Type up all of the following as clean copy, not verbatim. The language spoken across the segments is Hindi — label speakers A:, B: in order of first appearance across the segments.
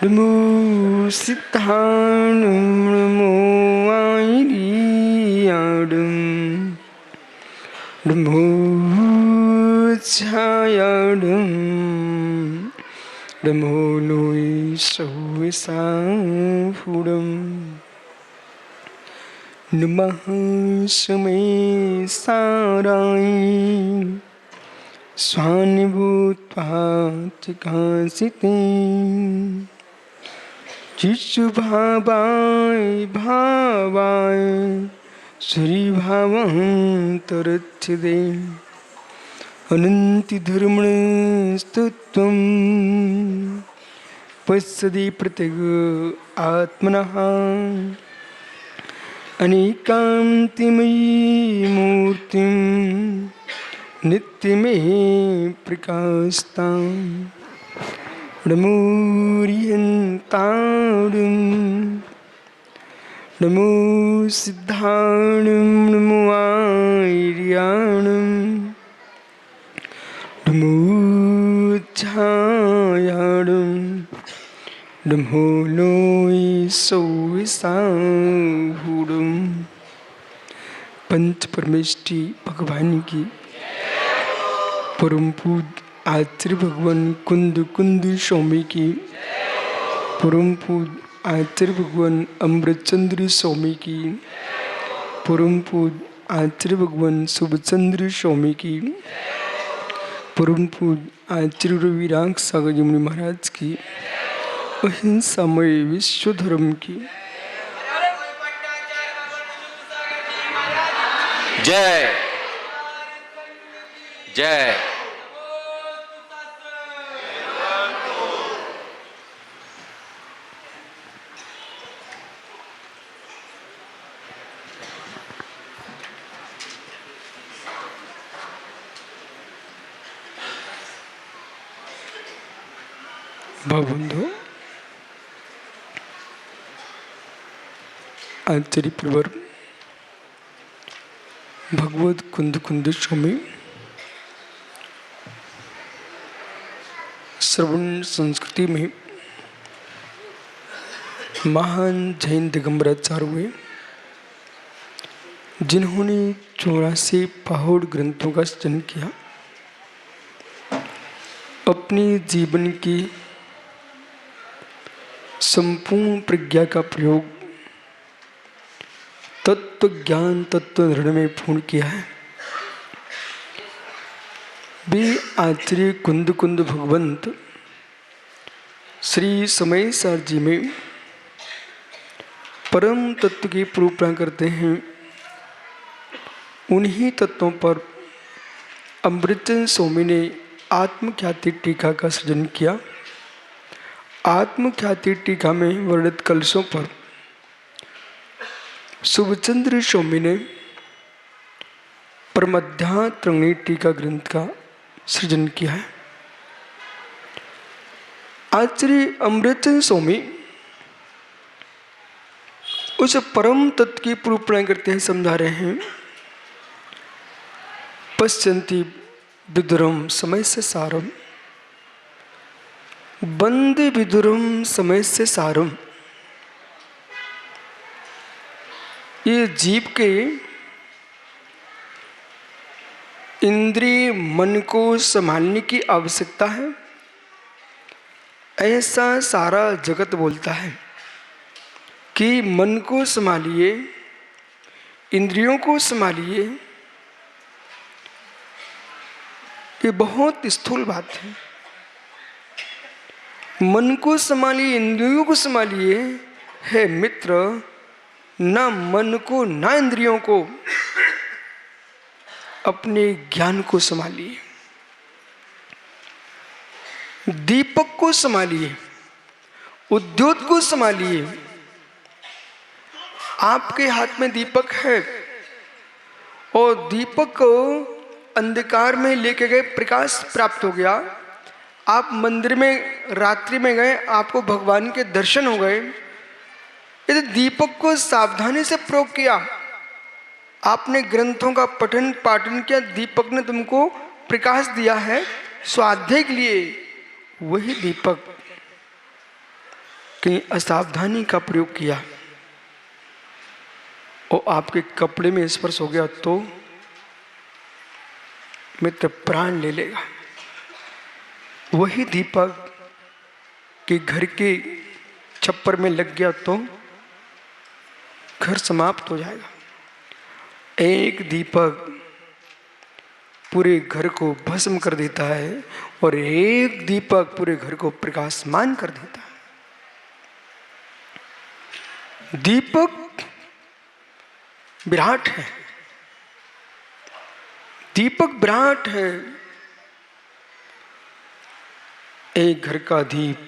A: नमो सिद्धाणं नमो आयर्याणं नमो छायाणं नमो लोय सौसाहुडं नमः समय साराय स्वानिभूत्वाचिकासिते जिसु भावाय भावाय श्री भावांतरच्छिदे अनंति धर्मणस्तुत्वं पश्यति प्रत्यग आत्मनः अनेकान्तिमयी मूर्तिं नित्यमेव प्रकाशतां नमोरियन्ताणं नमो सिद्धाणं नमो आयर्याणं नमो छायाणं नमो लोय सौसाहुडं। पंच परमेष्टि भगवान की परम पूज्य आचार्य भगवान कुंद कुंद स्वामी की परम पूज्य आचार्य भगवान अमृतचंद्र स्वामी की परम पूज्य आचार्य भगवान शुभचंद्र स्वामी की परम पूज्य आचार्य रविराग सागर जी मुनि महाराज की अहिंसामय विश्व धर्म की
B: जय जय।
A: भावबंधु आचार्य प्रवर भगवत कुंद कुंद स्वामी श्रवण संस्कृति में महान जैन दिगंबराचार्य हुए, जिन्होंने 84 पहाड़ ग्रंथों का सृजन किया। अपनी जीवन की संपूर्ण प्रज्ञा का प्रयोग तत्व ज्ञान तत्व निर्णय में पूर्ण किया है। वे आचार्य कुंद कुंद भगवंत श्री समय सार जी में परम तत्व की प्रूपणा करते हैं। उन्हीं तत्वों पर अमृतचंद्र स्वामी ने आत्मख्याति टीका का सृजन किया। आत्मख्याति टीका में वर्णित कलशों पर शुभचंद्र स्वामी ने परमध्यात्मक टीका ग्रंथ का सृजन किया है। आचार्य अमृतचंद्र स्वामी उस परम तत्व की प्रूपणा करते हैं, समझा रहे हैं। पश्यन्ति विदुरम समय से सारम बंदे विदुरम समय से सारम। ये जीव के इंद्रिय मन को संभालने की आवश्यकता है, ऐसा सारा जगत बोलता है कि मन को संभालिए, इंद्रियों को संभालिए। ये बहुत स्थूल बात है। मन को संभालिए, इंद्रियों को संभालिए है मित्र, ना मन को ना इंद्रियों को, अपने ज्ञान को संभालिए। दीपक को संभालिए, उद्योग को संभालिए। आपके हाथ में दीपक है और दीपक को अंधकार में लेके गए, प्रकाश प्राप्त हो गया। आप मंदिर में रात्रि में गए, आपको भगवान के दर्शन हो गए। यदि दीपक को सावधानी से प्रयोग किया, आपने ग्रंथों का पठन पाठन किया, दीपक ने तुमको प्रकाश दिया है स्वाध्याय के लिए, वही दीपक कहीं असावधानी का प्रयोग किया और आपके कपड़े में स्पर्श हो गया तो मित्र प्राण ले लेगा। वही दीपक के घर के छप्पर में लग गया तो घर समाप्त हो जाएगा। एक दीपक पूरे घर को भस्म कर देता है और एक दीपक पूरे घर को प्रकाशमान कर देता है। दीपक विराट है, दीपक विराट है। एक घर का दीप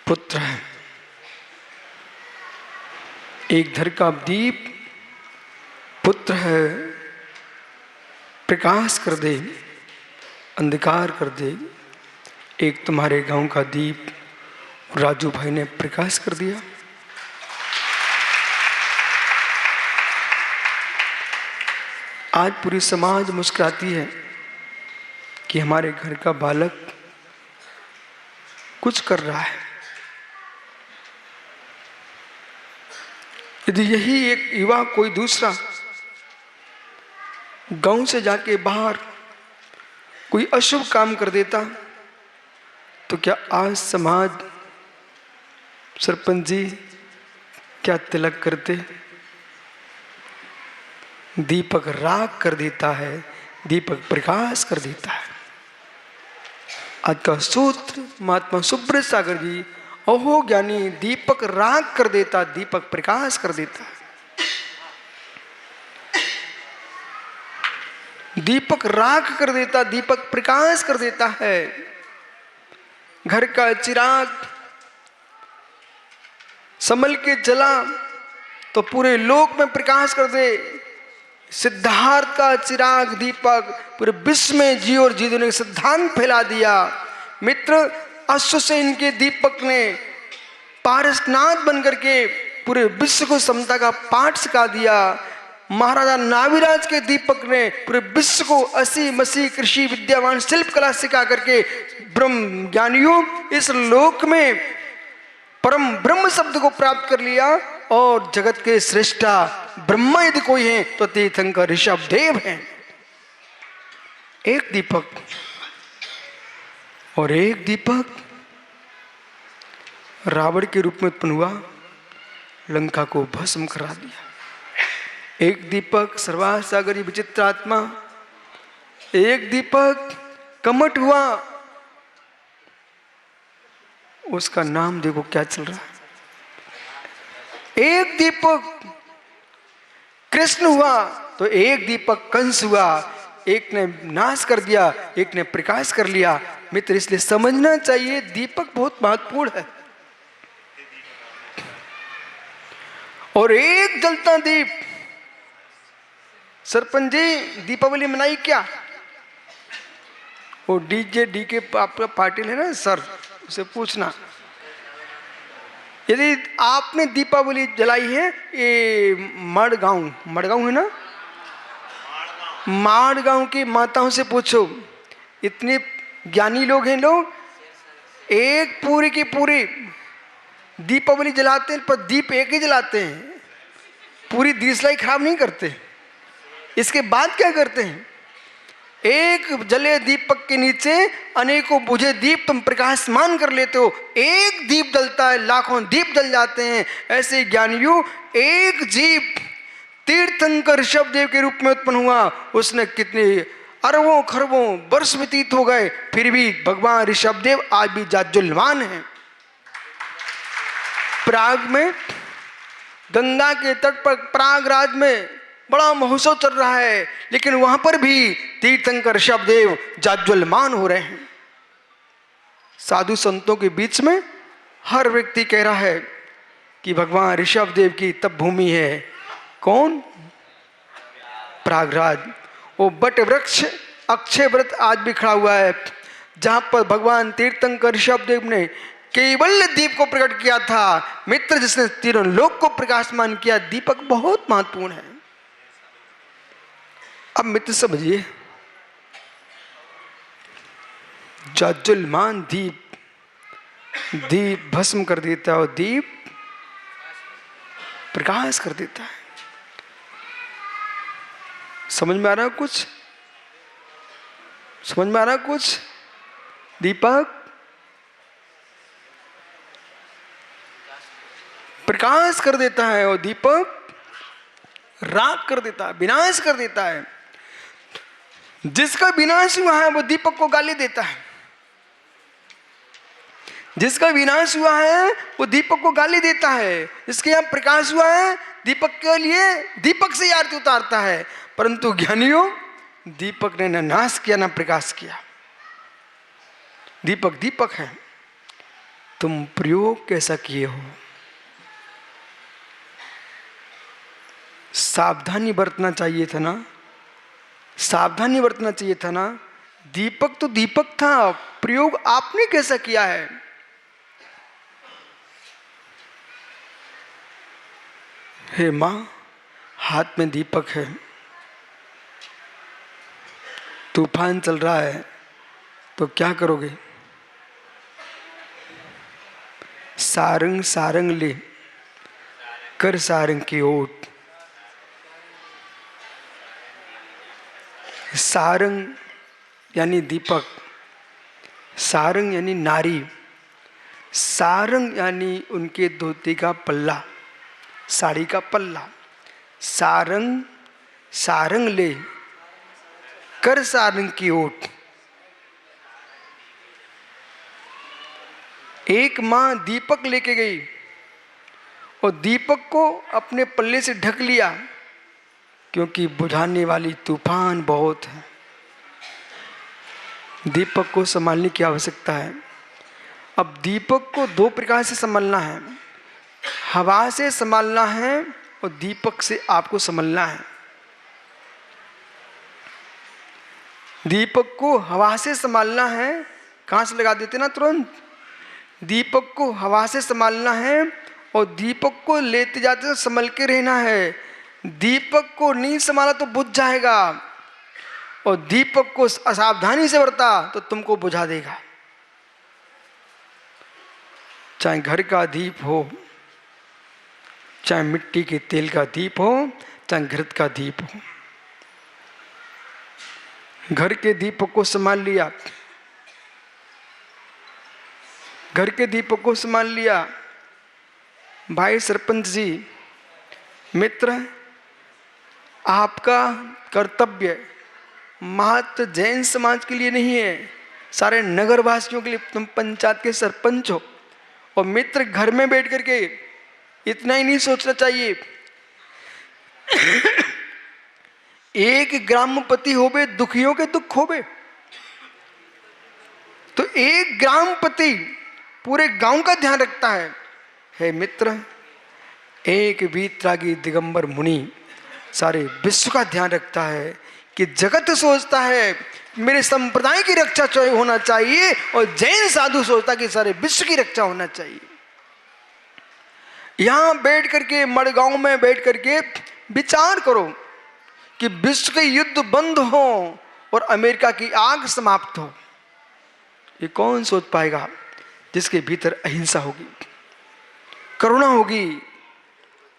A: पुत्र है, एक घर का दीप पुत्र है, प्रकाश कर दे, अंधकार कर दे। एक तुम्हारे गांव का दीप राजू भाई ने प्रकाश कर दिया। आज पूरी समाज मुस्कुराती है कि हमारे घर का बालक कुछ कर रहा है। यदि यही एक युवा कोई दूसरा गांव से जाके बाहर कोई अशुभ काम कर देता तो क्या आज समाज सरपंच जी क्या तिलक करते? दीपक राख कर देता है, दीपक प्रकाश कर देता है। आज का सूत्र महात्मा सुब्रत सागर जी, ओहो ज्ञानी दीपक राख कर देता, दीपक प्रकाश कर देता है। दीपक राख कर देता, दीपक प्रकाश कर देता है। घर का चिराग संभल के जला तो पूरे लोक में प्रकाश कर दे। सिद्धार्थ का चिराग दीपक पूरे विश्व में जी और जी ने सिद्धांत फैला दिया। मित्र अश्वसेन के दीपक ने पारसनाथ बनकर के पूरे विश्व को समता का पाठ सिखा दिया। महाराजा नाविराज के दीपक ने पूरे विश्व को असी मसी कृषि विद्यावान शिल्प कला सिखा करके ब्रह्म ज्ञानियों इस लोक में परम ब्रह्म शब्द को प्राप्त कर लिया। और जगत के श्रेष्ठा ब्रह्मा यदि कोई है तो तीर्थंकर ऋषभ देव हैं। एक दीपक और एक दीपक रावण के रूप में उत्पन्न हुआ, लंका को भस्म करा दिया। एक दीपक सर्वासागरी विचित्र आत्मा, एक दीपक कमठ हुआ, उसका नाम देखो क्या चल रहा है। एक दीपक कृष्ण हुआ तो एक दीपक कंस हुआ। एक ने नाश कर दिया, एक ने प्रकाश कर लिया। मित्र इसलिए समझना चाहिए दीपक बहुत महत्वपूर्ण है। और एक जलता दीप। सरपंच जी दीपावली मनाई क्या? वो डीजे डीके आपका पाटिल है ना सर, उसे पूछना यदि आपने दीपावली जलाई है। ये मड़गांव है ना, माड़गांव की माताओं से पूछो, इतने ज्ञानी लोग हैं लोग, एक पूरी की पूरी दीपावली जलाते हैं पर दीप एक ही जलाते हैं, पूरी दिसलाई खराब नहीं करते। इसके बाद क्या करते हैं? एक जले दीपक के नीचे अनेकों बुझे दीप तुम प्रकाशमान कर लेते हो। एक दीप जलता है, लाखों दीप जल जाते हैं। ऐसे ज्ञानियों एक जीव तीर्थंकर ऋषभ देव के रूप में उत्पन्न हुआ। उसने कितने अरबों खरबों वर्ष व्यतीत हो गए, फिर भी भगवान ऋषभ देव आज भी जाज्वल्यमान है। प्राग में गंगा के तट पर प्रयागराज में बड़ा महोत्सव चल रहा है, लेकिन वहां पर भी तीर्थंकर ऋषभ देव जाज्वल्यमान हो रहे हैं। साधु संतों के बीच में हर व्यक्ति कह रहा है कि भगवान ऋषभ देव की तप भूमि है। कौन? प्रयागराज। वो बट वृक्ष अक्षय व्रत आज भी खड़ा हुआ है, जहां पर भगवान तीर्थंकर ऋषभ देव ने केवल दीप को प्रकट किया था। मित्र जिसने तीनों लोक को प्रकाशमान किया। दीपक बहुत महत्वपूर्ण है। अब मित्र समझिए, जाज्वल्यमान दीप दीप भस्म कर देता है और दीप प्रकाश कर देता है। समझ में आ रहा है कुछ? समझ में आ रहा है कुछ? दीपक प्रकाश कर देता है और दीपक राख कर देता है, विनाश कर देता है। जिसका विनाश हुआ है वो दीपक को गाली देता है, जिसका विनाश हुआ है वो दीपक को गाली देता है। जिसके यहाँ प्रकाश हुआ है दीपक के लिए दीपक से आरती उतारता है। परंतु ज्ञानियों, दीपक ने न नाश किया न प्रकाश किया। दीपक दीपक है। तुम प्रयोग कैसा किए हो? सावधानी बरतना चाहिए था ना, सावधानी बरतना चाहिए था ना। दीपक तो दीपक था, प्रयोग आपने कैसा किया है? हे मां, हाथ में दीपक है, तूफान चल रहा है तो क्या करोगे? सारंग सारंग ले कर सारंग की ओट। सारंग यानी दीपक, सारंग यानी नारी, सारंग यानी उनके धोती का पल्ला, साड़ी का पल्ला। सारंग सारंग ले कर सारंग की ओट। एक मां दीपक लेके गई और दीपक को अपने पल्ले से ढक लिया, क्योंकि बुझाने वाली तूफान बहुत है। दीपक को संभालने की आवश्यकता है। अब दीपक को दो प्रकार से संभालना है, हवा से संभालना है और दीपक से आपको संभालना है। दीपक को हवा से संभालना है, कहां से लगा देते ना तुरंत। दीपक को हवा से संभालना है और दीपक को लेते जाते संभल के रहना है। दीपक को नहीं संभाला तो बुझ जाएगा, और दीपक को असावधानी से बरता तो तुमको बुझा देगा। चाहे घर का दीप हो, चाहे मिट्टी के तेल का दीप हो, चाहे घृत का दीप हो। घर के दीपक को संभाल लिया, घर के दीपक को संभाल लिया। भाई सरपंच जी, मित्र, आपका कर्तव्य मात्र जैन समाज के लिए नहीं है, सारे नगर वासियों के लिए। तुम पंचायत के सरपंच हो और मित्र, घर में बैठ करके इतना ही नहीं सोचना चाहिए एक ग्रामपति होबे दुखियों के दुख होबे, तो एक ग्रामपति पूरे गांव का ध्यान रखता है। हे मित्र, एक वीतरागी दिगंबर मुनि सारे विश्व का ध्यान रखता है कि जगत सोचता है मेरे संप्रदाय की रक्षा होना चाहिए, और जैन साधु सोचता कि सारे विश्व की रक्षा होना चाहिए। यहां बैठ करके, मड़गांव में बैठ करके विचार करो कि विश्व के युद्ध बंद हो और अमेरिका की आग समाप्त हो। ये कौन सोच पाएगा? जिसके भीतर अहिंसा होगी, करुणा होगी।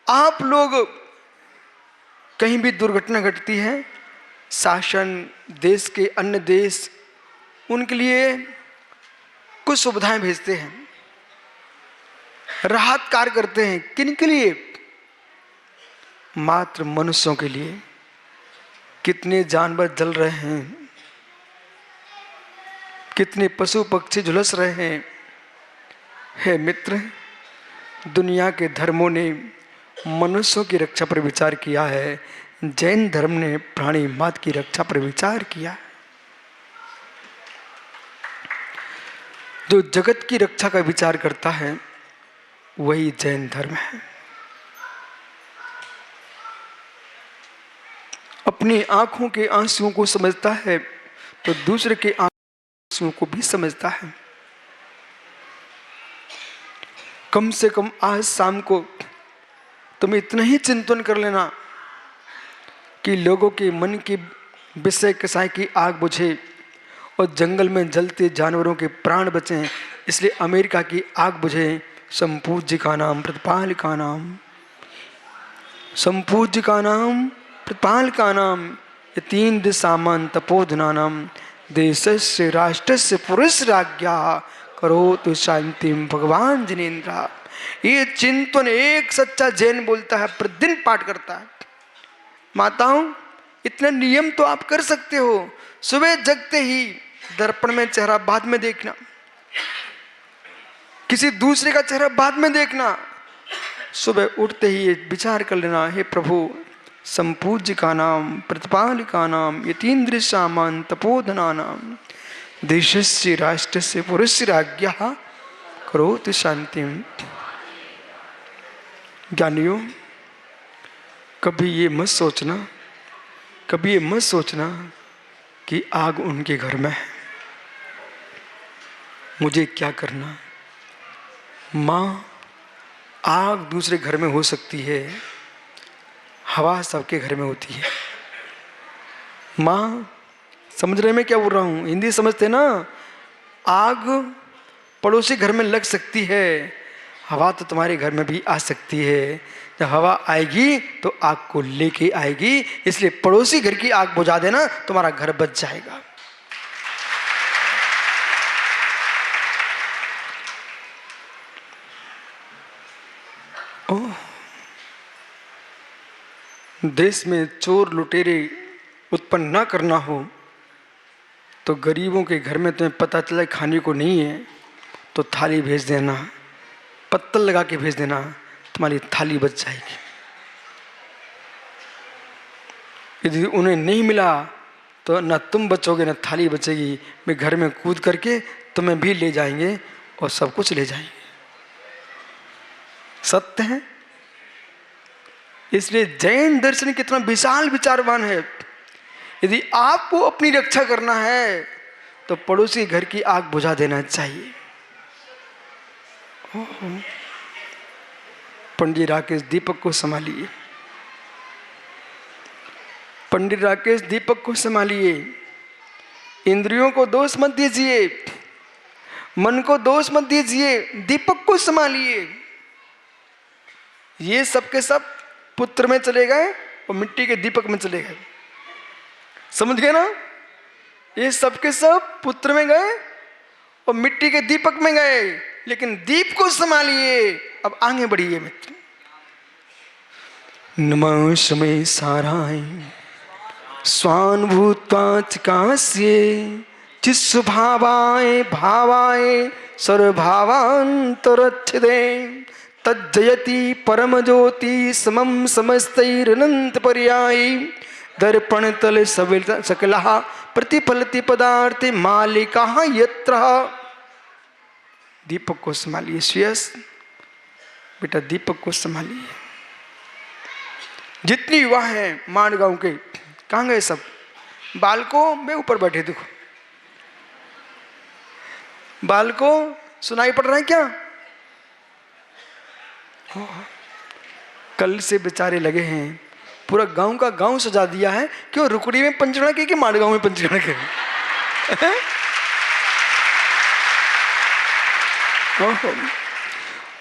A: आप लोग कहीं भी दुर्घटना घटती है, शासन, देश के अन्य देश उनके लिए कुछ सुविधाएं भेजते हैं, राहत कार्य करते हैं। किन के लिए? मात्र मनुष्यों के लिए। कितने जानवर जल रहे हैं, कितने पशु पक्षी झुलस रहे हैं। हे मित्र, दुनिया के धर्मों ने मनुष्यों की रक्षा पर विचार किया है, जैन धर्म ने प्राणी मात्र की रक्षा पर विचार किया। जो जगत की रक्षा का विचार करता है वही जैन धर्म है। अपनी आंखों के आंसुओं को समझता है तो दूसरे के आंसुओं को भी समझता है। कम से कम आज शाम को तुम इतना ही चिंतन कर लेना कि लोगों के मन की विषय कसाई की आग बुझे और जंगल में जलते जानवरों के प्राण बचें। इसलिए अमेरिका की आग बुझे संपूज्य का नाम प्रतिपाल का नाम, संपूज्य का नाम प्रतिपाल का नाम, यतीन्द्र सामान तपोधना नाम, देशस्य राष्ट्रस्य पुरुष राज्ञा करोतु शांतिम भगवान जिनेन्द्र। ये चिंतन एक सच्चा जैन बोलता है, प्रतिदिन पाठ करता है। माताओं, इतने नियम तो आप कर सकते हो। सुबह जगते ही दर्पण में चेहरा बाद में देखना, किसी दूसरे का चेहरा बाद में देखना। सुबह उठते ही विचार कर लेना, हे प्रभु संपूज्य का नाम प्रतिपाल का नाम, यतीन्द्र सामान तपोधना नाम, देशस्य राष्ट्रस्य पुरुष राज्ञा करोतु शांतिम। ज्ञानियों, कभी ये मत सोचना, कभी ये मत सोचना कि आग उनके घर में है, मुझे क्या करना। माँ, आग दूसरे घर में हो सकती है, हवा सबके घर में होती है। माँ, समझ रहे मैं क्या बोल रहा हूँ? हिंदी समझते ना? आग पड़ोसी घर में लग सकती है, हवा तो तुम्हारे घर में भी आ सकती है। जब हवा आएगी तो आग को लेके आएगी, इसलिए पड़ोसी घर की आग बुझा देना, तुम्हारा घर बच जाएगा। ओह, देश में चोर लुटेरे उत्पन्न ना करना हो तो गरीबों के घर में तुम्हें पता चला खाने को नहीं है तो थाली भेज देना, पत्तल लगा के भेज देना, तुम्हारी थाली बच जाएगी। यदि उन्हें नहीं मिला तो न तुम बचोगे न थाली बचेगी। वे घर में कूद करके तुम्हें भी ले जाएंगे और सब कुछ ले जाएंगे। सत्य है। इसलिए जैन दर्शन कितना विशाल विचारवान है। यदि आपको अपनी रक्षा करना है तो पड़ोसी घर की आग बुझा देना चाहिए। पंडित राकेश दीपक को संभालिए, पंडित राकेश दीपक को संभालिए। इंद्रियों को दोष मत दीजिए, मन को दोष मत दीजिए, दीपक को संभालिए। ये सब के सब पुत्र में चले गए और मिट्टी के दीपक में चले गए। समझ गए ना? ये सब के सब पुत्र में गए और मिट्टी के दीपक में गए, लेकिन दीप को संभालिए। अब आगे बढ़िए मित्र। नमः मे साराय स्वानुभूत्वाचिकास्ये चिस्वभावाय भावाय सर्वभावान्तरच्छिदे तज्जयति परम ज्योति समम समस्तैरनंत पर्यायी दर्पण तल सकला प्रतिफलति पदार्थ मालिका यत्र। दीपक को संभालिए। श्रेयस बेटा, दीपक को संभालिए। जितनी युवा हैं मांडगांव के, कहाँ गए सब? बालकों में ऊपर बैठे, देखो बालकों सुनाई पड़ रहा है क्या? कल से बेचारे लगे हैं, पूरा गांव का गांव सजा दिया है। क्यों? रुकड़ी में पंचगढ़ के कि मांडगांव में पंचगढ़ के?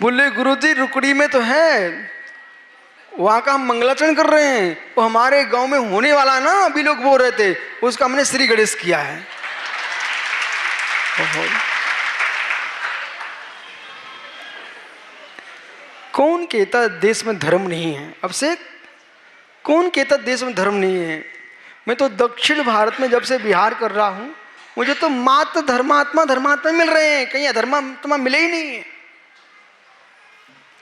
A: बोले गुरुजी रुकड़ी में तो है, वहां का हम मंगलाचरण कर रहे हैं, वो हमारे गांव में होने वाला ना, अभी लोग बोल रहे थे, उसका हमने श्री गणेश किया है। कौन कहता देश में धर्म नहीं है? अब से कौन कहता देश में धर्म नहीं है? मैं तो दक्षिण भारत में जब से बिहार कर रहा हूं, मुझे तो मात्र धर्मात्मा धर्मात्मा मिल रहे हैं, कहीं अधर्मात्मा मिले ही नहीं है।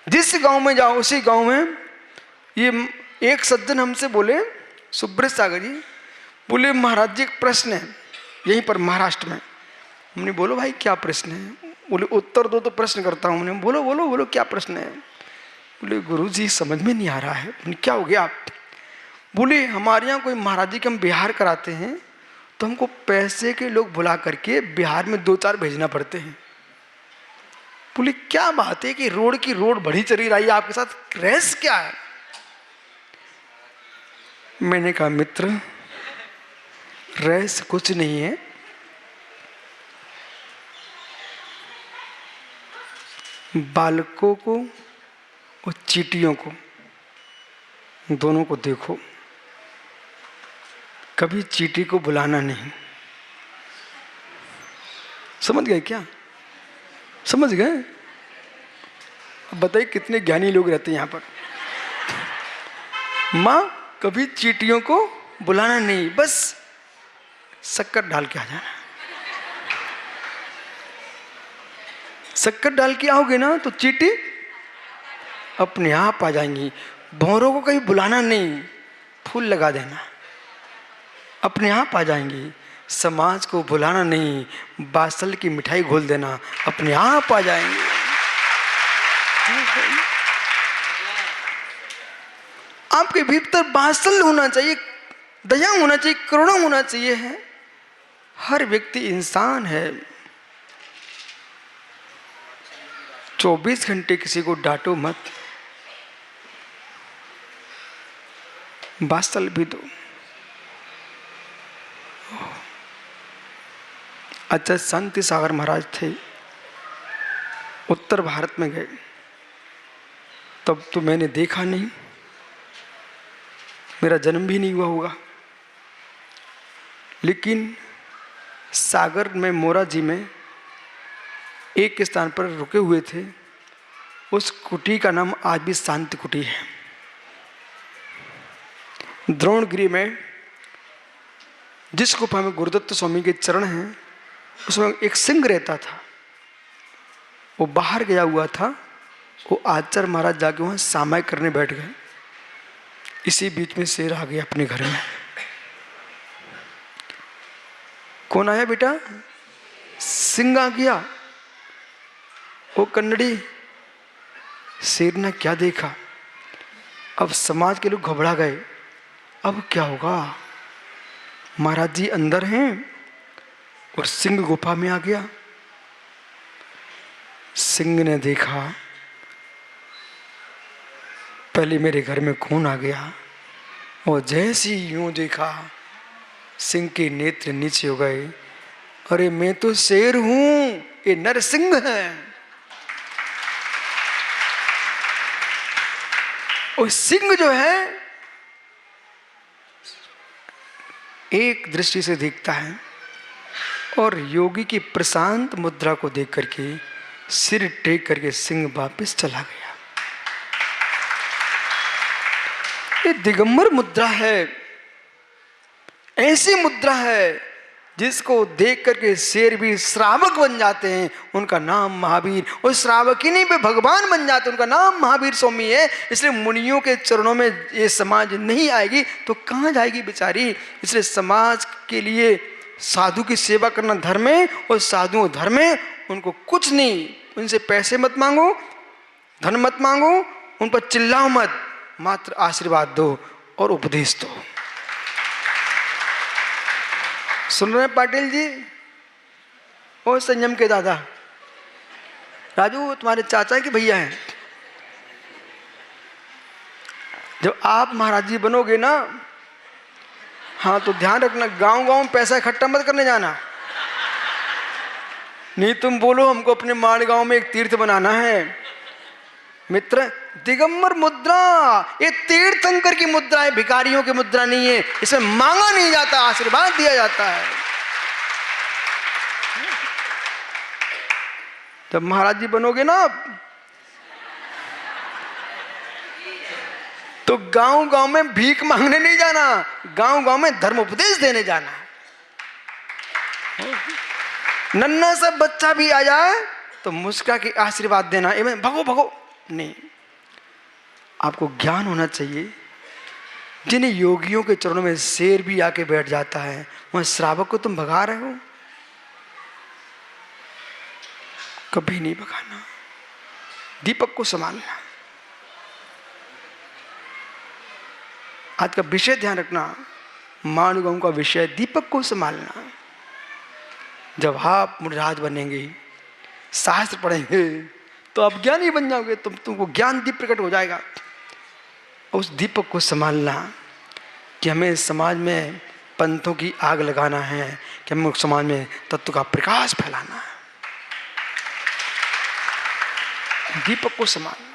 A: जिस गांव में जाओ उसी गांव में ये एक सज्जन हमसे बोले, सुब्रत सागर जी बोले, महाराज जी एक प्रश्न है यहीं पर महाराष्ट्र में। हमने बोलो भाई क्या प्रश्न है? बोले उत्तर दो तो प्रश्न करता हूँ। हमने बोलो बोलो बोलो क्या प्रश्न है? बोले गुरुजी समझ में नहीं आ रहा है। बोले क्या हो गया आप? बोले हमारे यहाँ कोई महाराज जी के हम बिहार कराते हैं तो हमको पैसे के लोग बुला करके बिहार में 2-4 भेजना पड़ते हैं। बोले क्या बात है कि रोड की रोड बढ़ी चली रही है, आपके साथ रहस्य क्या है? मैंने कहा मित्र रहस्य कुछ नहीं है, बालकों को और चींटियों को, दोनों को देखो, कभी चींटी को बुलाना नहीं। समझ गए क्या? समझ गए? अब बताइए कितने ज्ञानी लोग रहते हैं यहां पर। मां कभी चींटियों को बुलाना नहीं, बस शक्कर डाल के आ जाना। शक्कर डाल के आओगे ना तो चींटी अपने आप आ जाएंगी। भौरों को कहीं बुलाना नहीं, फूल लगा देना, अपने आप आ जाएंगी। समाज को बुलाना नहीं, बासल की मिठाई घोल देना, अपने आप आ जाएंगे। आपके भीतर बासल होना चाहिए, दया होना चाहिए, करुणा होना चाहिए है। हर व्यक्ति इंसान है। 24 घंटे किसी को डांटो मत, बासल भी दो। अच्छा, शांति सागर महाराज थे, उत्तर भारत में गए, तब तो मैंने देखा नहीं, मेरा जन्म भी नहीं हुआ होगा, लेकिन सागर में मोरा जी में एक स्थान पर रुके हुए थे। उस कुटी का नाम आज भी शांति कुटी है। द्रोणगिरी में जिस गुफा में गुरुदत्त स्वामी के चरण हैं, उसमें एक सिंह रहता था। वो बाहर गया हुआ था। वो आचार्य महाराज जाके वहां सामाय करने बैठ गए। इसी बीच में शेर आ गया अपने घर में। कौन आया बेटा? सिंह आ गया। वो कन्नड़ी शेर ने क्या देखा? अब समाज के लोग घबरा गए। अब क्या होगा? महाराज जी अंदर हैं और सिंह गुफा में आ गया। सिंह ने देखा, पहले मेरे घर में कौन आ गया? और जैसे ही यूं देखा, सिंह के नेत्र नीचे हो गए। अरे मैं तो शेर हूं, ये नरसिंह है। और सिंह जो है एक दृष्टि से देखता है और योगी की प्रशांत मुद्रा को देख करके सिर टेक करके सिंह वापस चला गया। ये दिगंबर मुद्रा है, ऐसी मुद्रा है जिसको देख करके शेर भी श्रावक बन जाते हैं। उनका नाम महावीर, और श्रावक ही नहीं पे भगवान बन जाते, उनका नाम महावीर स्वामी है। इसलिए मुनियों के चरणों में ये समाज नहीं आएगी तो कहाँ जाएगी बेचारी। इसलिए समाज के लिए साधु की सेवा करना धर्म है, और साधु धर्म है। उनको कुछ नहीं, उनसे पैसे मत मांगो, धन मत मांगो, उन पर चिल्लाओ मत, मात्र आशीर्वाद दो और उपदेश दो। सुन रहे हैं पाटिल जी? ओ संयम के दादा, राजू तुम्हारे चाचा के भैया हैं। जब आप महाराज जी बनोगे ना, हाँ तो ध्यान रखना, गांव गांव में पैसा इकट्ठा मत करने जाना। नहीं तुम बोलो हमको अपने माड़ गांव में एक तीर्थ बनाना है। मित्र, दिगंबर मुद्रा ये तीर्थंकर की मुद्रा है, भिखारियों की मुद्रा नहीं है। इसमें मांगा नहीं जाता, आशीर्वाद दिया जाता है। जब महाराज जी बनोगे ना तो गांव गांव में भीख मांगने नहीं जाना, गांव गांव में धर्म उपदेश देने जाना। नन्हा सा बच्चा भी आ जाए तो मुस्का के आशीर्वाद देना, एवं भगो भगो नहीं। आपको ज्ञान होना चाहिए। जिन योगियों के चरणों में शेर भी आके बैठ जाता है, वह श्रावक को तुम भगा रहे हो? कभी नहीं भगाना। दीपक को संभालना। आज का विषय ध्यान रखना, मानगांव का विषय दीपक को संभालना। जब आप मुनिराज बनेंगे, शास्त्र पढ़ेंगे, तो आप ज्ञानी बन जाओगे। तुमको ज्ञान दीप प्रकट हो जाएगा। उस दीपक को संभालना कि हमें समाज में पंथों की आग लगाना है, कि हमें समाज में तत्व का प्रकाश फैलाना है। दीपक को समान।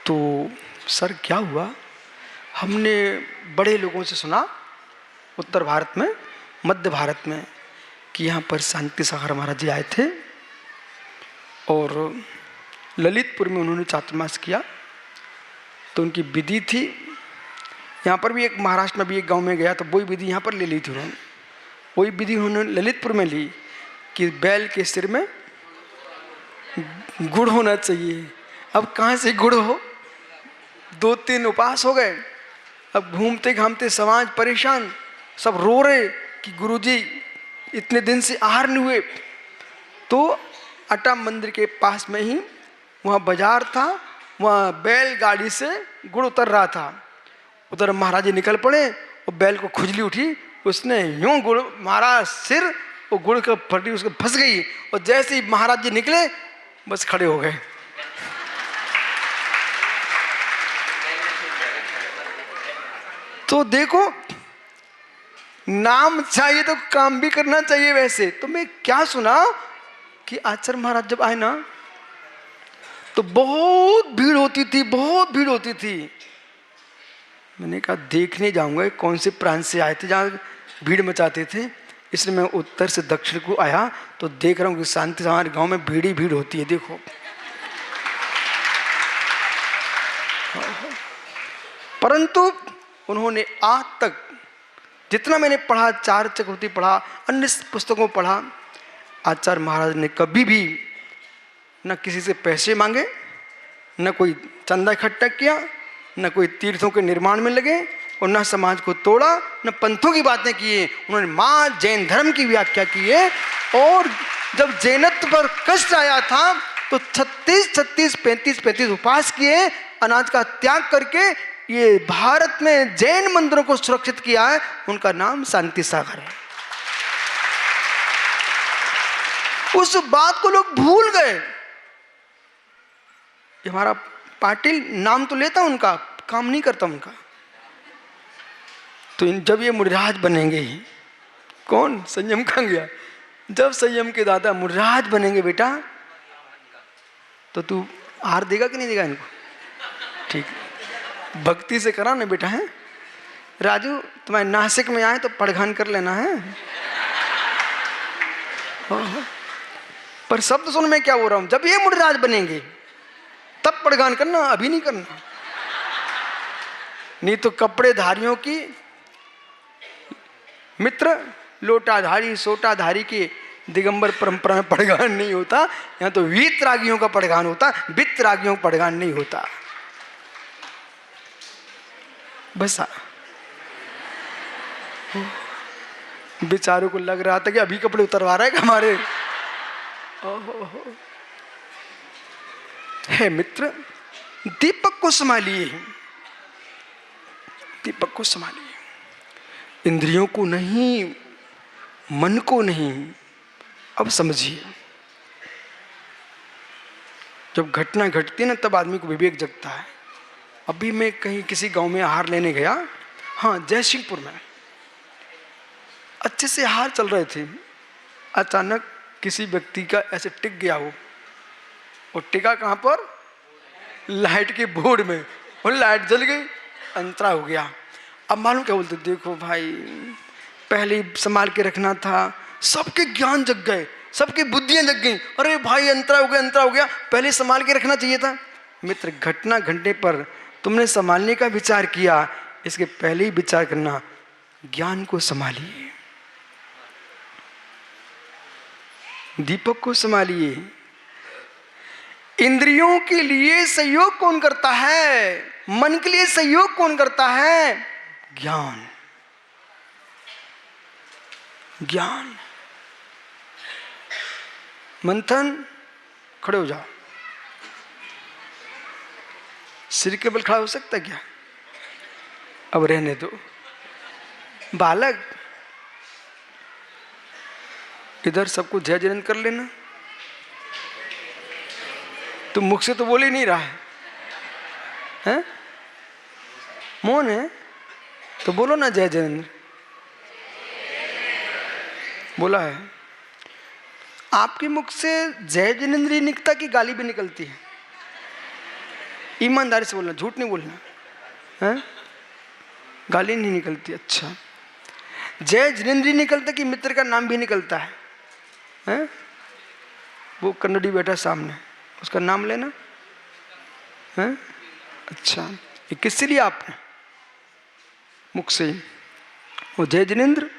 A: तो सर क्या हुआ, हमने बड़े लोगों से सुना उत्तर भारत में, मध्य भारत में, कि यहाँ पर शांति सागर महाराज जी आए थे और ललितपुर में उन्होंने चातुर्मास किया। तो उनकी विधि थी, यहाँ पर भी एक महाराष्ट्र में भी एक गांव में गया तो वही विधि यहाँ पर ले ली थी उन्होंने। वही विधि उन्होंने ललितपुर में ली कि बैल के सिर में गुड़ होना चाहिए। अब कहाँ से गुड़ हो, 2-3 उपवास हो गए। अब घूमते घामते समाज परेशान, सब रो रहे कि गुरुजी इतने दिन से आहार नहीं हुए। तो अटा मंदिर के पास में ही वहाँ बाजार था, वहाँ बैलगाड़ी से गुड़ उतर रहा था। उधर महाराज जी निकल पड़े और बैल को खुजली उठी, उसने यूं गुड़ मारा सिर, वो गुड़ का फटी उसको फंस गई और जैसे ही महाराज जी निकले बस खड़े हो गए। तो देखो, नाम चाहिए तो काम भी करना चाहिए। वैसे तो मैं क्या सुना कि आचार्य महाराज जब आए ना तो बहुत भीड़ होती थी, बहुत भीड़ होती थी। मैंने कहा देखने जाऊंगा कौन से प्रांत से आए थे जहाँ भीड़ मचाते थे। इसलिए मैं उत्तर से दक्षिण को आया तो देख रहा हूँ कि शांति हमारे गांव में भीड़ ही भीड़ होती है। देखो, परंतु उन्होंने आज तक जितना मैंने पढ़ा, 4 चक्रवर्ती पढ़ा, अन्य पुस्तकों पढ़ा, आचार्य महाराज ने कभी भी न किसी से पैसे मांगे, न कोई चंदा इकट्ठा किया, न कोई तीर्थों के निर्माण में लगे और न समाज को तोड़ा, न पंथों की बातें किए। उन्होंने मां जैन धर्म की व्याख्या की है। और जब जैनत्व पर कष्ट आया था तो 36-35 उपवास किए, अनाज का त्याग करके ये भारत में जैन मंदिरों को सुरक्षित किया है। उनका नाम शांति सागर है। उस बात को लोग भूल गए। हमारा पाटिल नाम तो लेता उनका, काम नहीं करता उनका। तो जब ये मुनिराज बनेंगे, कौन संयम कहाँ गया, जब संयम के दादा मुनिराज बनेंगे बेटा तो तू हार देगा कि नहीं देगा इनको? ठीक, भक्ति से करा ना बेटा। है राजू, तुम्हारे नासिक में आए तो पड़घान कर लेना है। पर शब्द सुन मैं क्या बोल रहा हूं, जब ये मुनिराज बनेंगे तब पड़गान करना, अभी नहीं करना। नहीं तो कपड़े धारियों की मित्र लोटाधारी सोटाधारी की दिगंबर परंपरा में पड़गान नहीं होता। यहाँ तो वीतरागियों का पड़गान होता, वितरागियों का पड़गान नहीं होता। बस बेचारों को लग रहा था कि अभी कपड़े उतरवा रहा है कि हमारे। है मित्र, दीपक को संभालिए, दीपक को संभालिए, इंद्रियों को नहीं, मन को नहीं। अब समझिए, जब घटना घटती है ना तब आदमी को विवेक जगता है। अभी मैं कहीं किसी गांव में आहार लेने गया, हाँ जयसिंहपुर में, अच्छे से आहार चल रहे थे। अचानक किसी व्यक्ति का ऐसे टिक गया वो, और टिका कहाँ पर, लाइट के बोर्ड में, और लाइट जल गई, अंतरा हो गया। अब मालूम क्या बोलते, देखो भाई पहले ही संभाल के रखना था। सबके ज्ञान जग गए, सबकी बुद्धियां जग गई। अरे भाई अंतरा हो गया, अंतरा हो गया, पहले संभाल के रखना चाहिए था। मित्र, घटना घटने पर तुमने संभालने का विचार किया, इसके पहले ही विचार करना, ज्ञान को संभालिए, दीपक को संभालिए। इंद्रियों के लिए सहयोग कौन करता है, मन के लिए सहयोग कौन करता है, ज्ञान। ज्ञान, मंथन, खड़े हो जाओ। सिर के बल खड़ा हो सकता क्या? अब रहने दो। बालक, इधर सबको जय जयंत कर लेना। तुम मुख से तो बोल ही नहीं रहा है, हैं? मौन है तो बोलो ना जय जयेंद्र। बोला है। आपके मुख से जय जिनेंद्र ही निकलता कि गाली भी निकलती है? ईमानदारी से बोलना, झूठ नहीं बोलना है। गाली नहीं निकलती। अच्छा, जय जिनेंद्र ही निकलता कि मित्र का नाम भी निकलता है? वो कन्नड़ी बैठा सामने, उसका नाम लेना है। अच्छा, ये किससे लिया आपने? मुख से। वो जय जिनेंद्र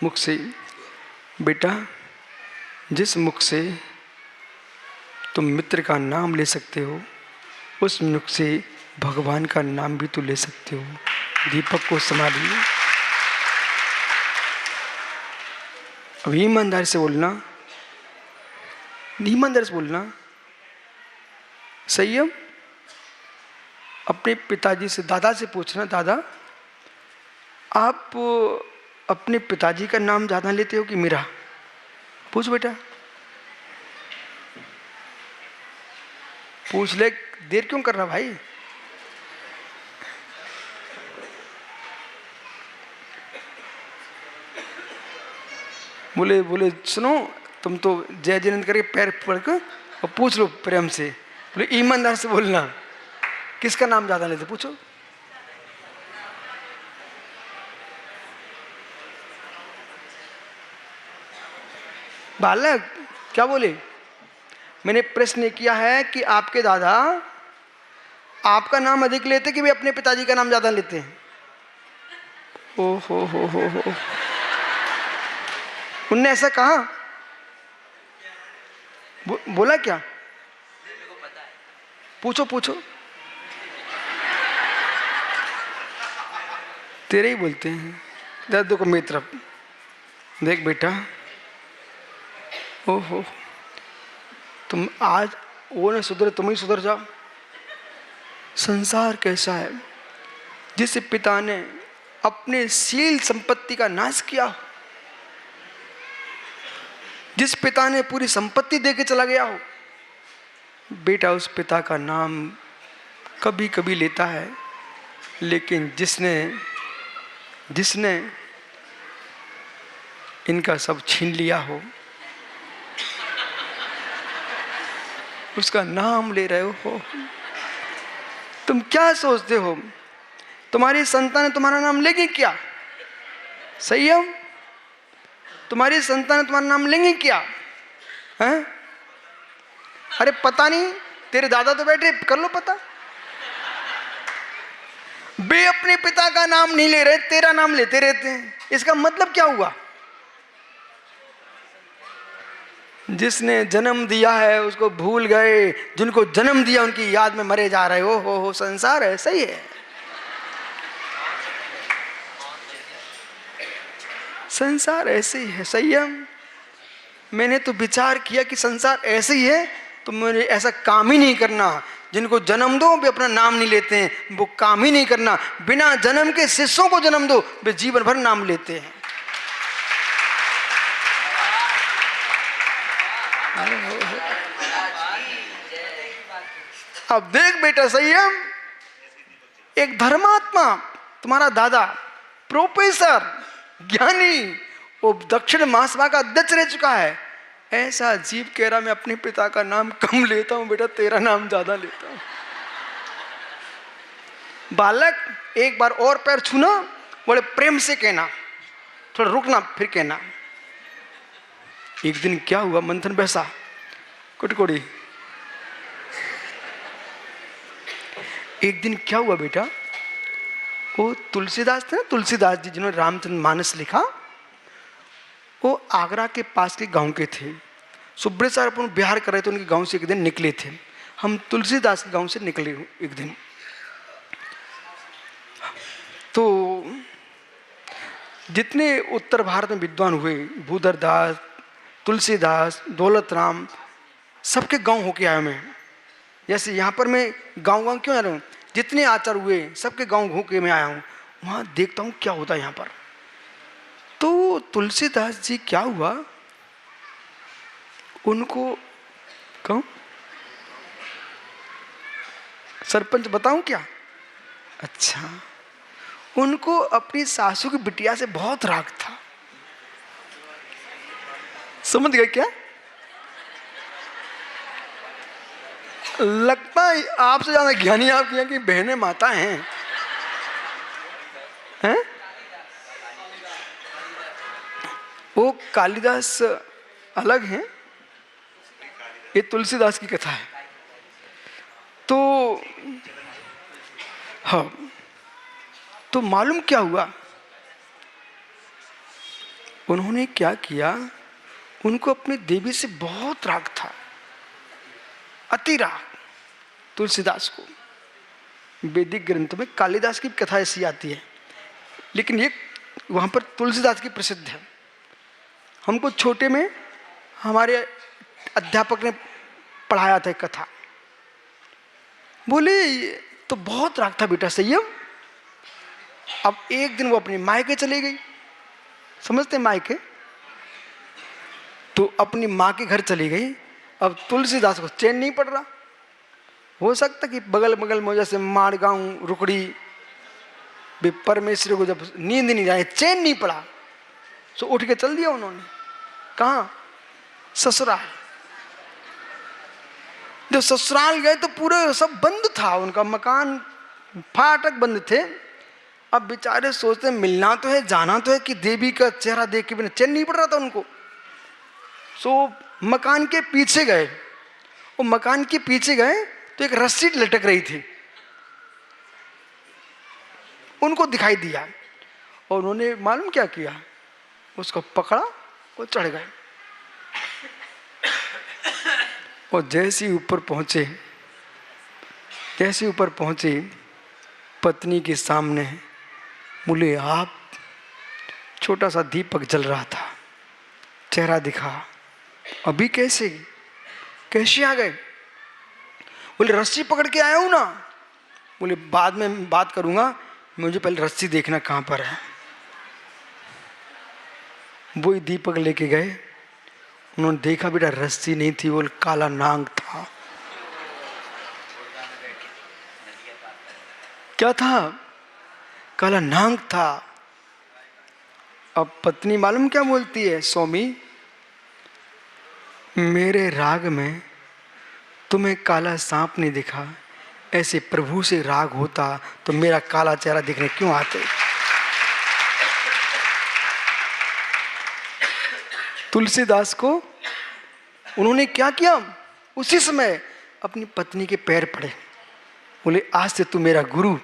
A: मुख से। बेटा, जिस मुख से तुम मित्र का नाम ले सकते हो, उस मुख से भगवान का नाम भी तो ले सकते हो। दीपक को संभालिए। अब ईमानदारी से बोलना, ईमानदारी से बोलना। संयम। अपने पिताजी से, दादा से पूछना, दादा आप अपने पिताजी का नाम ज्यादा लेते हो कि मेरा? पूछ बेटा, पूछ ले। देर क्यों कर रहा भाई? बोले बोले सुनो, तुम तो जय जिनेंद्र करके पैर पड़ कर और पूछ लो प्रेम से। बोले ईमानदार से बोलना, किसका नाम ज्यादा लेते? पूछो। बालक क्या बोले? मैंने प्रश्न किया है कि आपके दादा आपका नाम अधिक लेते कि वे अपने पिताजी का नाम ज्यादा लेते हैं? ओ हो। उनने ऐसा कहा? बोला क्या? पूछो पूछो। तेरे ही बोलते हैं। दादू को मेरी तरफ देख बेटा। ओहो, तुम आज वो न सुधरे, तुम ही सुधर जाओ। संसार कैसा है, जिस पिता ने अपने शील संपत्ति का नाश किया, जिस पिता ने पूरी संपत्ति देके चला गया हो, बेटा उस पिता का नाम कभी कभी लेता है, लेकिन जिसने जिसने इनका सब छीन लिया हो, उसका नाम ले रहे हो। तुम क्या सोचते हो तुम्हारी संतान तुम्हारा नाम लेगी क्या? संयम। तुम्हारी संतान तुम्हारा नाम लेंगे क्या? हैं? अरे पता नहीं, तेरे दादा तो बैठे, कर लो पता। वे अपने पिता का नाम नहीं ले रहे, तेरा नाम लेते रहते हैं। इसका मतलब क्या हुआ? जिसने जन्म दिया है उसको भूल गए, जिनको जन्म दिया उनकी याद में मरे जा रहे हो। संसार ऐसा ही है। संसार ऐसे ही है। संयम। मैंने तो विचार किया कि संसार ऐसे ही है, तो मुझे ऐसा काम ही नहीं करना। जिनको जन्म दो वे अपना नाम नहीं लेते हैं, वो काम ही नहीं करना। बिना जन्म के शिष्यों को जन्म दो, वे जीवन भर नाम लेते हैं। अब देख बेटा संयम, एक धर्मात्मा तुम्हारा दादा प्रोफेसर ज्ञानी, वो दक्षिण महासभा का अध्यक्ष रह चुका है। ऐसा जीव कह रहा मैं अपने पिता का नाम कम लेता हूं, बेटा तेरा नाम ज्यादा लेता हूं। बालक एक बार और पैर छूना, बड़े प्रेम से कहना, थोड़ा रुकना फिर कहना। एक दिन क्या हुआ, मंथन बैसा कुटकुड़ी। एक दिन क्या हुआ बेटा, वो तुलसीदास थे ना, तुलसीदास जी जिन्होंने रामचंद्र मानस लिखा, वो आगरा के पास के गांव के थे। सुब्रत सर अपन बिहार कर रहे थे, उनके गांव से एक दिन निकले थे। हम तुलसीदास के गांव से निकले एक दिन। तो जितने उत्तर भारत में विद्वान हुए, भूधर दास, तुलसीदास, दौलत राम, सबके गांव होके आया मैं। जैसे यहाँ पर मैं गांव क्यों आ रहा हूँ, जितने आचार हुए सबके गांव घूम के मैं आया हूँ, वहाँ देखता हूँ क्या होता है यहाँ पर। तो तुलसीदास जी क्या हुआ, उनको कहूँ सरपंच बताऊं क्या? अच्छा, उनको अपनी सासू की बिटिया से बहुत राग था। समझ गए क्या? लगता है आपसे ज्यादा ज्ञानी आपकी यहाँ की बहनें माता हैं, हैं? वो कालिदास अलग हैं, ये तुलसीदास की कथा है। तो हाँ, तो मालूम क्या हुआ, उन्होंने क्या किया, उनको अपनी देवी से बहुत राग था, अति राग। तुलसीदास को वैदिक ग्रंथ में कालिदास की कथा ऐसी आती है, लेकिन ये वहां पर तुलसीदास की प्रसिद्ध है। हमको छोटे में हमारे अध्यापक ने पढ़ाया था कथा। बोले तो बहुत राग था बेटा संयम। अब एक दिन वो अपने मायके चली गई, समझते मायके, तो अपनी माँ के घर चली गई। अब तुलसीदास को चैन नहीं पड़ रहा, हो सकता कि बगल बगल में जैसे माड़गांव रुकड़ी परमेश्वरी को जब नींद नहीं आए, चैन नहीं पड़ा, तो उठ के चल दिया उन्होंने। कहाँ? ससुराल। जब ससुराल गए तो पूरे सब बंद था, उनका मकान फाटक बंद थे। अब बेचारे सोचते मिलना तो है, जाना तो है, कि देवी का चेहरा देख के बिना चैन नहीं पड़ रहा था उनको। सो मकान के पीछे गए, वो मकान के पीछे गए तो एक रस्सी लटक रही थी, उनको दिखाई दिया और उन्होंने मालूम क्या किया, उसको पकड़ा और चढ़ गए। और जैसे ऊपर पहुंचे पत्नी के सामने बोले, आप, छोटा सा दीपक जल रहा था, चेहरा दिखा, अभी कैसे आ गए? बोले रस्सी पकड़ के आया हूं ना। बोले बाद में बात करूंगा, मुझे पहले रस्सी देखना कहां पर है। वही दीपक लेके गए, उन्होंने देखा बेटा रस्सी नहीं थी, वो काला नाग था। क्या था? काला नाग था। अब पत्नी मालूम क्या बोलती है, स्वामी मेरे राग में तुम्हें काला सांप नहीं दिखा, ऐसे प्रभु से राग होता तो मेरा काला चेहरा दिखने क्यों आते? तुलसीदास को उन्होंने क्या किया, उसी समय अपनी पत्नी के पैर पड़े। बोले आज से तू मेरा गुरु।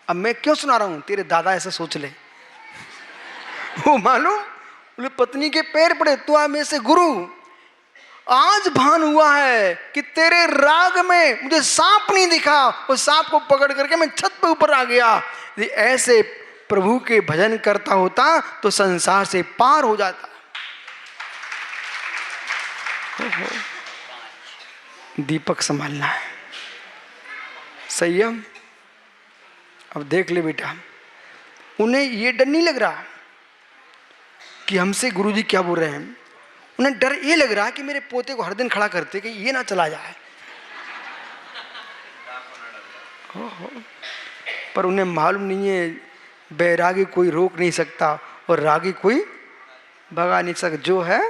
A: अब मैं क्यों सुना रहा हूं, तेरे दादा ऐसा सोच ले। वो मालूम, बोले पत्नी के पैर पड़े, तू आ मेरे से गुरु। आज भान हुआ है कि तेरे राग में मुझे सांप नहीं दिखा, उस सांप को पकड़ करके मैं छत पे ऊपर आ गया। यदि ऐसे प्रभु के भजन करता होता तो संसार से पार हो जाता। दीपक संभालना है, संयम। अब देख ले बेटा, उन्हें ये डर नहीं लग रहा कि हमसे गुरुजी क्या बोल रहे हैं, उन्हें डर ये लग रहा कि मेरे पोते को हर दिन खड़ा करते कि ये ना चला जाए। पर उन्हें मालूम नहीं है बैरागी कोई रोक नहीं सकता और रागी कोई भगा नहीं सकता, जो है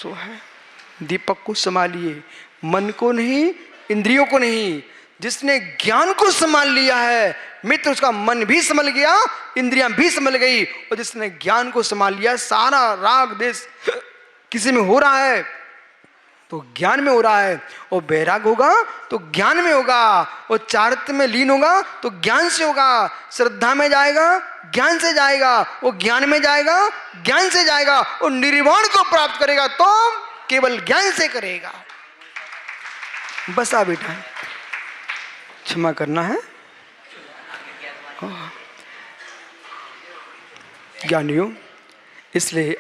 A: सो है। दीपक को संभालिए, मन को नहीं, इंद्रियों को नहीं। जिसने ज्ञान को संभाल लिया है मित्र, उसका मन भी संभल गया, इंद्रियां भी संभल गई। और जिसने ज्ञान को संभाल लिया, सारा राग देश किसी में हो रहा है तो ज्ञान में हो रहा है, और बैराग होगा तो ज्ञान में होगा, और चारित्र में लीन होगा तो ज्ञान से होगा। श्रद्धा में जाएगा ज्ञान से जाएगा, वो ज्ञान में जाएगा ज्ञान से जाएगा, और निर्वाण को प्राप्त करेगा तो केवल ज्ञान से करेगा। बस आ बेटा, क्षमा करना है ज्ञानियों। इसलिए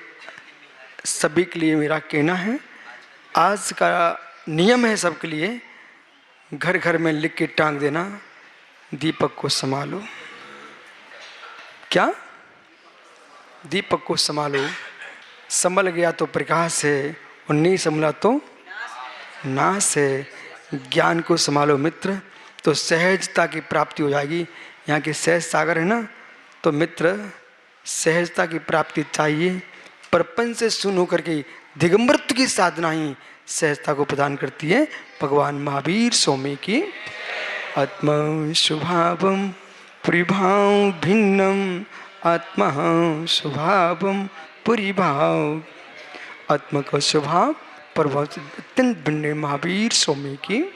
A: सभी के लिए मेरा कहना है, आज का नियम है सबके लिए, घर घर में लिख के टांग देना, दीपक को संभालो। क्या? दीपक को संभालो। संभल गया तो प्रकाश है, और नहीं संभला तो नाश है। ज्ञान को संभालो मित्र, तो सहजता की प्राप्ति हो जाएगी। यहाँ के सहज सागर है ना, तो मित्र सहजता की प्राप्ति चाहिए। प्रपंच से शून्य होकर के दिगंबरत्व की साधना ही सहजता को प्रदान करती है। भगवान महावीर स्वामी की। आत्मा स्वभावम परिभाव भिन्नम, आत्मा स्वभावम परिभाव। आत्मा का स्वभाव प्रभाव से अत्यंत भिन्न महावीर स्वामी की।